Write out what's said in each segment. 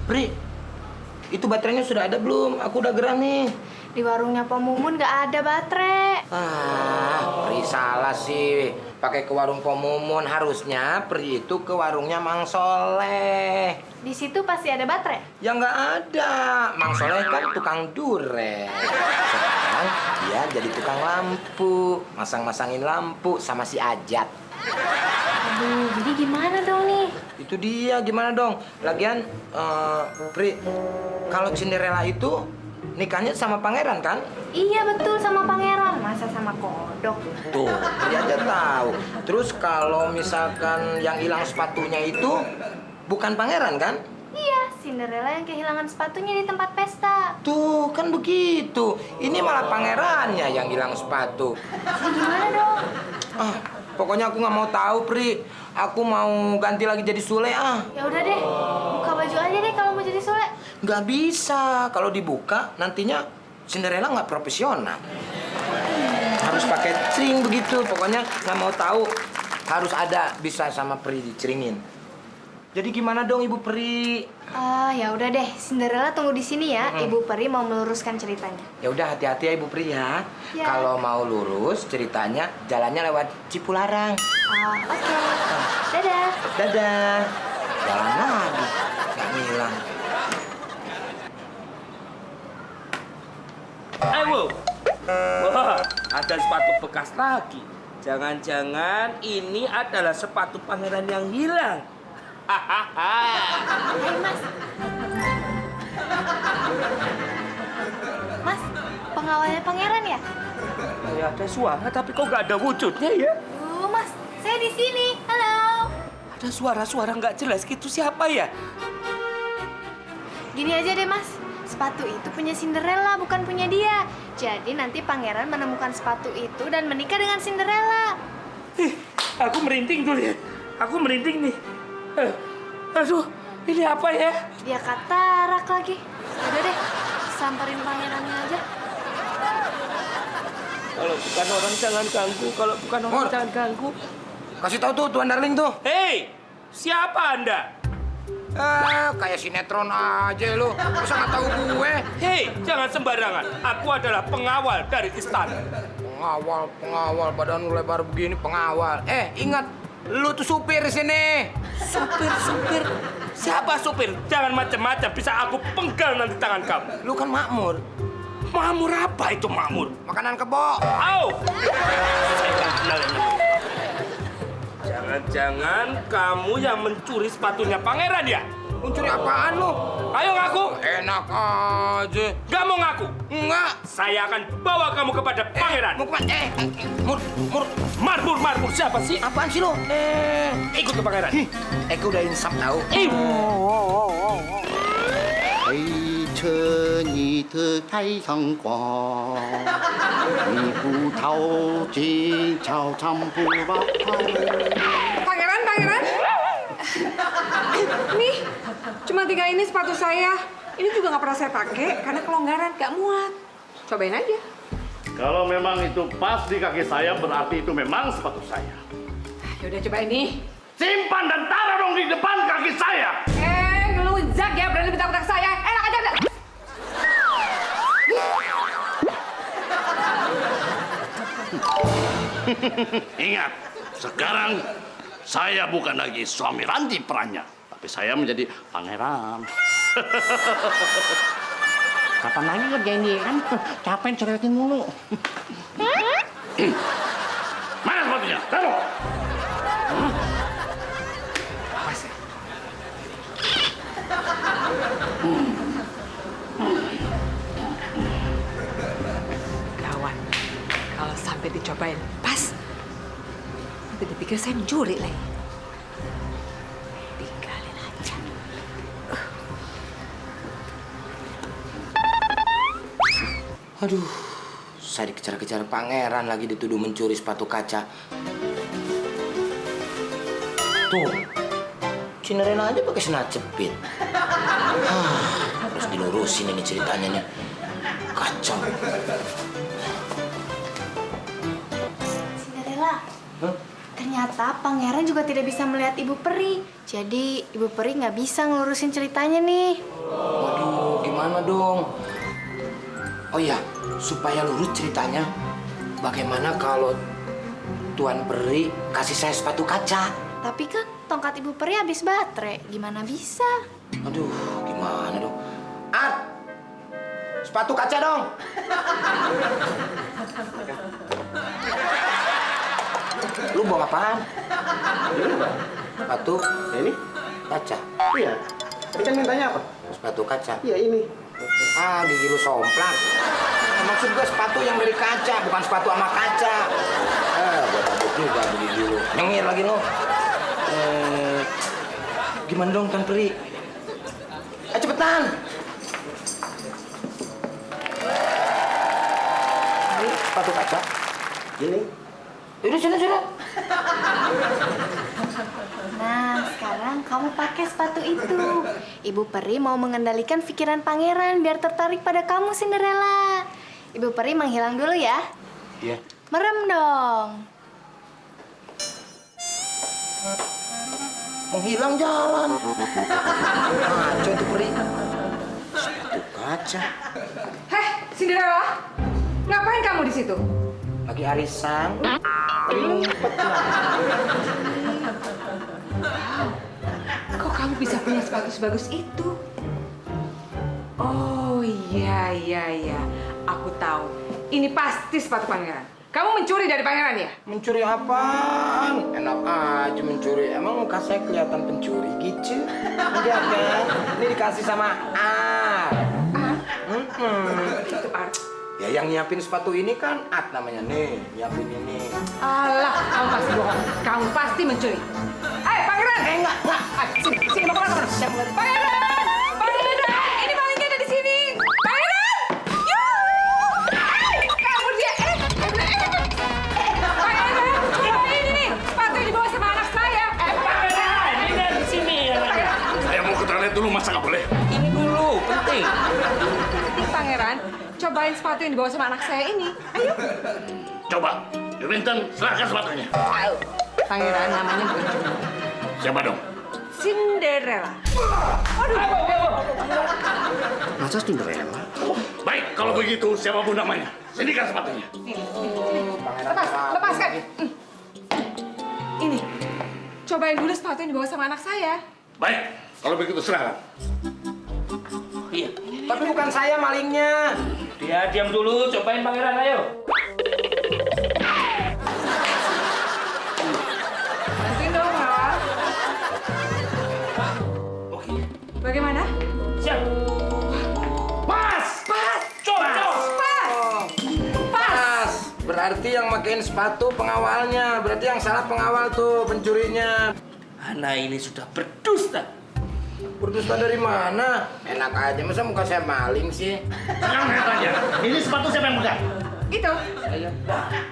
Pri, itu baterainya sudah ada belum? Aku udah gerah nih. Di warungnya Pak Mumun nggak ada baterai. Pri salah sih. Pakai ke warung Pak Mumun. Harusnya Pri itu ke warungnya Mang Soleh. Di situ pasti ada baterai. Ya nggak ada. Mang Soleh kan tukang duren. Sekarang dia jadi tukang lampu. Masang-masangin lampu sama si Ajat. Aduh, jadi gimana dong nih? Itu dia, gimana dong? Lagian, Pri, kalau Cinderella itu nikahnya sama pangeran kan? Iya betul, sama pangeran. Masa sama kodok? Tuh, dia aja tahu. Terus kalau misalkan yang hilang sepatunya itu bukan pangeran kan? Iya, Cinderella yang kehilangan sepatunya di tempat pesta. Tuh, kan begitu. Ini malah pangerannya yang hilang sepatu. Jadi gimana dong? Pokoknya aku nggak mau tahu, Pri. Aku mau ganti lagi jadi Sule, Ya udah deh, buka baju aja deh kalau mau jadi Sule. Nggak bisa. Kalau dibuka, nantinya Cinderella nggak profesional. Harus pakai string begitu. Pokoknya nggak mau tahu. Harus ada bisa sama Pri diceringin. Jadi gimana dong Ibu Pri? Ya udah deh, Cinderella tunggu di sini ya. Ibu Peri mau meluruskan ceritanya. Ya udah hati-hati ya Ibu Pri ya. Ya. Kalau mau lurus ceritanya jalannya lewat Cipularang. Oke. Dadah. Dadah. Jalan lagi. Nggak ngilang. Ayo. Wah, ada sepatu bekas lagi. Jangan-jangan ini adalah sepatu pangeran yang hilang. Hai Mas. Mas, pengawalnya pangeran ya? Ya ada suara tapi kok nggak ada wujudnya ya? Mas, saya di sini. Halo. Ada suara-suara nggak jelas gitu siapa ya? Gini aja deh Mas, sepatu itu punya Cinderella, bukan punya dia. Jadi nanti pangeran menemukan sepatu itu dan menikah dengan Cinderella. Aku merinding tuh lihat. Aku merinding nih. Aduh, ini apa ya? Dia katarak lagi. Udah deh, samperin pangerannya aja. Kalau bukan orang jangan ganggu. Kalau bukan orang Mur. jangan ganggu. Kasih tahu tuh Tuan Darling tuh. Hei, siapa Anda? Kayak sinetron aja lu. Masa nggak tahu gue? Hei, jangan sembarangan. Aku adalah pengawal dari istana. Pengawal, badan lu lebar begini pengawal. Ingat, lu tuh supir di sini. Supir. Siapa supir? Jangan macam-macam. Bisa aku penggal nanti tangan kamu. Lu kan makmur. Makmur apa itu makmur? Makanan kebo. Au! Saya nggak kenal ini. Jangan-jangan kamu yang mencuri sepatunya pangeran ya? Mencuri apaan lu? Ayo ngaku. Enak aja. Gak mau ngaku? Enggak. Saya akan bawa kamu kepada pangeran. Mau kemana? Mur. Marmur. Siapa sih? Apaan sih lu? Ikut ke pangeran. Gue udah insaf tahu. 陪着你的太阳光，你不逃进操场不把跑。 Pangeran. Nih, cuma 3 ini sepatu saya. Ini juga nggak pernah saya pakai karena kelonggaran, nggak muat. Cobain aja. Kalau memang itu pas di kaki saya, berarti itu memang sepatu saya. Yaudah coba ini. Simpan dan taruh dong di depan kaki saya. Ngelunjak ya, berani bentak-bentak saya. Enak aja udah. Ingat, sekarang saya bukan lagi suami Ranti perannya, tapi saya menjadi pangeran. Kapan lagi kerjain dia kan? Capek ceretin mulu. Mana sepatunya? Taruh. Gawat. Kalau sampai dicobain pas, nanti dipikir saya mencuri lagi. Tinggalin aja. Aduh, saya dikejar-kejar pangeran lagi dituduh mencuri sepatu kaca. Tuh, Cinderella aja pakai sena jepit. Harus dilurusin ini ceritanya nih. Kacau. Cinderella, Ternyata pangeran juga tidak bisa melihat Ibu Peri. Jadi Ibu Peri nggak bisa ngelurusin ceritanya nih. Waduh, gimana dong? Oh iya, supaya lurus ceritanya, bagaimana kalau Tuan Peri kasih saya sepatu kaca? Tapi kan tongkat Ibu Peri habis baterai. Gimana bisa? Aduh, gimana dong? Art, sepatu kaca dong. Lu bawa apaan? Sepatu Ini? kaca. Iya. Tadi kan mintanya apa? Sepatu kaca. Iya ini. Ah, gigi lu somplang. Maksud gue sepatu yang dari kaca, bukan sepatu sama kaca. Gua takut juga gigi lu. Nyengir lagi lu. Gimana dong, Tuan Peri? Cepetan! Ini sepatu kaca. Ini. Yaudah, sini. Nah, sekarang kamu pakai sepatu itu. Ibu Peri mau mengendalikan pikiran pangeran biar tertarik pada kamu, Cinderella. Ibu Peri menghilang dulu ya. Iya. Merem dong. Menghilang jalan. Kaca tuh Peri. Sepatu kaca. Heh, Cinderella, ngapain kamu di situ? Lagi arisan. Lagi ngumpet lah. Kok kamu bisa punya sepatu sebagus itu? Oh iya. Aku tahu. Ini pasti sepatu pangeran. Kamu mencuri dari pangeran ya? Mencuri apaan? Enak aja mencuri. Emang muka saya kelihatan pencuri gitu? Enggak kan? Ini dikasih sama Art. Itu Art. Ya yang nyiapin sepatu ini kan Art namanya nih. Nyiapin ini. Alah, kamu pasti bohong. Kamu pasti mencuri. Pangeran! Enggak. Sini, mau kemana? Pangeran! Ini malingnya ada di sini! Pangeran! Kabur dia! Pangeran! Ini nih, sepatu yang dibawa sama anak saya! Pangeran, ini ada di sini ya. Saya mau ke toilet dulu, masa nggak boleh? Ini dulu, penting. Nanti Pangeran, cobain sepatu yang dibawa sama anak saya ini. Ayo! Coba, Winton, serahkan sepatunya. Pangeran namanya bukan cuma Siapa dong? Cinderella. Masa Cinderella? Baik, kalau begitu siapapun namanya, sediakan sepatunya. Lepaskan. Ini, cobain dulu sepatu yang dibawa sama anak saya. Baik, kalau begitu serahkan. Iya. Tapi bukan saya malingnya. Dia diam dulu, cobain pangeran, ayo. Bantuin dong, Mawar. Oke. Bagaimana? Siap. Pas! Cocok! Pas. Berarti yang makein sepatu pengawalnya. Berarti yang salah pengawal tuh pencurinya. Anak ini sudah berdusta. Berdusta dari mana? Enak aja, masa muka saya maling sih? Sekarang saya tanya, ini sepatu siapa yang pegang? Itu.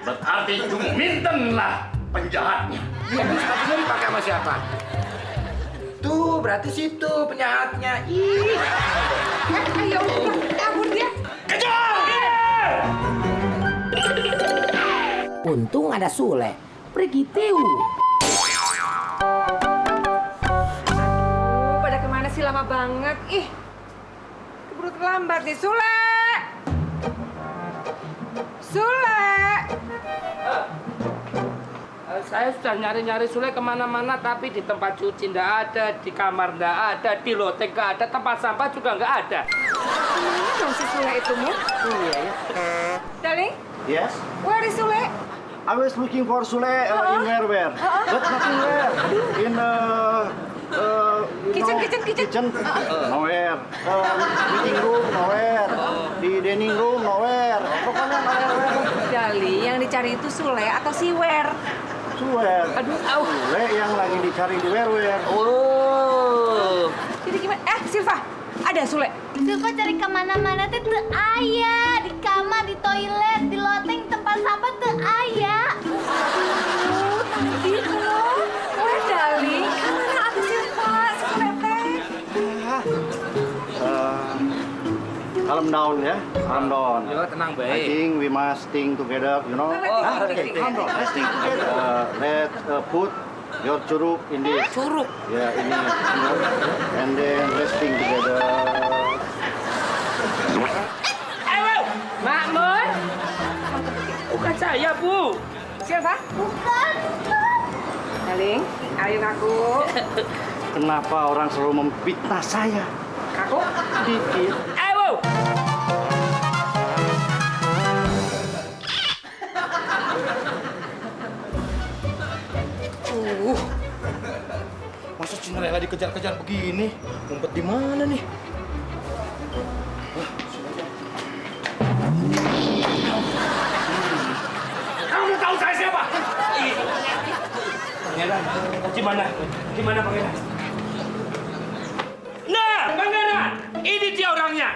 Berarti cuma Winton lah penjahatnya. Jadi sepatunya dipakai sama siapa? Tuh, berarti situ penjahatnya. Ih. Ayo, kabur dia. Kejar! Untung ada Sule. Pergi tiu. Pada kemana sih lama banget? Ih, keburu terlambat nih. Sule! Saya sudah nyari-nyari Sule kemana-mana, tapi di tempat cuci nggak ada, di kamar nggak ada, di loteng nggak ada, tempat sampah juga nggak ada. Kemana dong si Sule itu, Mu? Iya ya. Darling, Yes. where is Sule? I was looking for Sule in where? But nothing where. In kitchen. Nowhere. Meeting room nowhere. Di dining room nowhere. Pokoknya nowhere. Darling, yang dicari itu Sule atau si Where? Sule. Aduh, Sule yang lagi dicari di where. Oh. Jadi gimana? Silva, ada Sule. Silva cari kemana-mana tuh ayah. Di kamar, di toilet, di loteng, tempat sampah tuh ayah. Gitu loh. Where, darling? Kemana aku Silva? Si Sule teh? Halo calm down ya, calm down. Yo, tenang I baik. think we must think together, you know. Okay. Calm down, let's think together. Let's put your curug in this. Curug. Ya, ini, you know. And then let's think together. Makmur. Bukan saya, Bu. Siapa? Bukan. Daling, ayo aku. Kenapa orang selalu memfitnah saya? Aku? Dikit. Ayo. Masa Cinderella dikejar-kejar begini? Ngumpet di mana nih? Kamu tahu saya siapa? Pangeran, gimana? Gimana Pangeran? Nah, Pangeran, ini dia orangnya.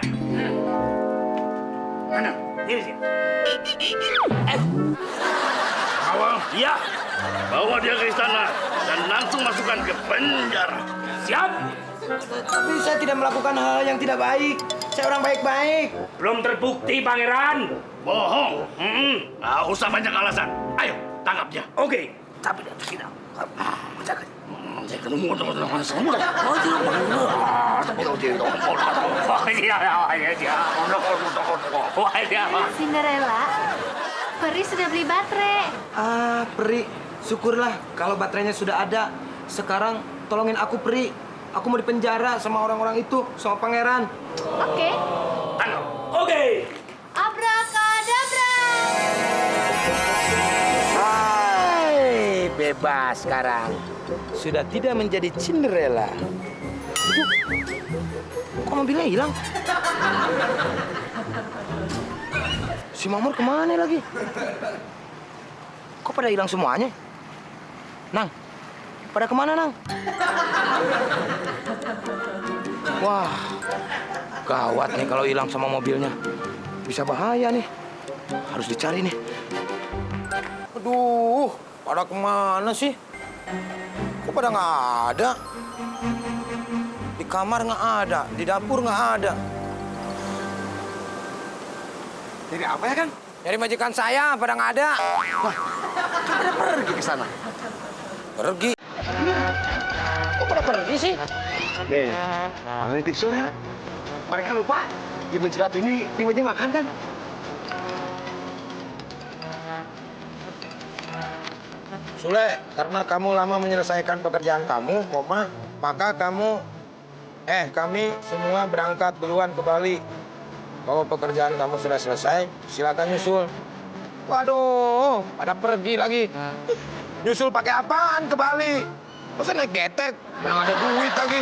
Mana? Ini dia. Awal, Iya, bawa dia ke istana dan langsung masukkan ke penjara. siap. Tapi saya tidak melakukan hal yang tidak baik. Saya orang baik-baik. Belum terbukti, Pangeran. Bohong. Nggak usah banyak alasan. Ayo, tangkap dia. Oke, tapi nanti kita. Jaga. Saya ketemu teman-teman semua. Cinderella, Peri sudah beli baterai. Ah, Peri, syukurlah kalau baterainya sudah ada. Sekarang tolongin aku, Peri. Aku mau dipenjara sama orang-orang itu, sama pangeran. Oke. Oke. Abrakadabra. Hai, bebas sekarang. Sudah tidak menjadi Cinderella. Aduh, kok mobilnya hilang? Si Mamur kemana lagi? Kok pada hilang semuanya? Nang, pada kemana, Nang? Wah, gawat nih kalau hilang sama mobilnya. Bisa bahaya nih. Harus dicari nih. Aduh, pada kemana sih? Kok pada nggak ada? Di kamar nggak ada, di dapur nggak ada. Dari apa ya, Kang? Dari majikan saya, pada nggak ada. Kan pada pergi ke sana. Pergi. Kok pada pergi sih? Nih, analitik sore. Mereka lupa di menjerat ini di meja makan kan? Sule, karena kamu lama menyelesaikan pekerjaan kamu, maka kami semua berangkat duluan ke Bali. Kalau pekerjaan kamu sudah selesai, silakan nyusul. Waduh, pada pergi lagi. Nyusul pakai apaan ke Bali? Masa naik getek? Yang ada duit lagi.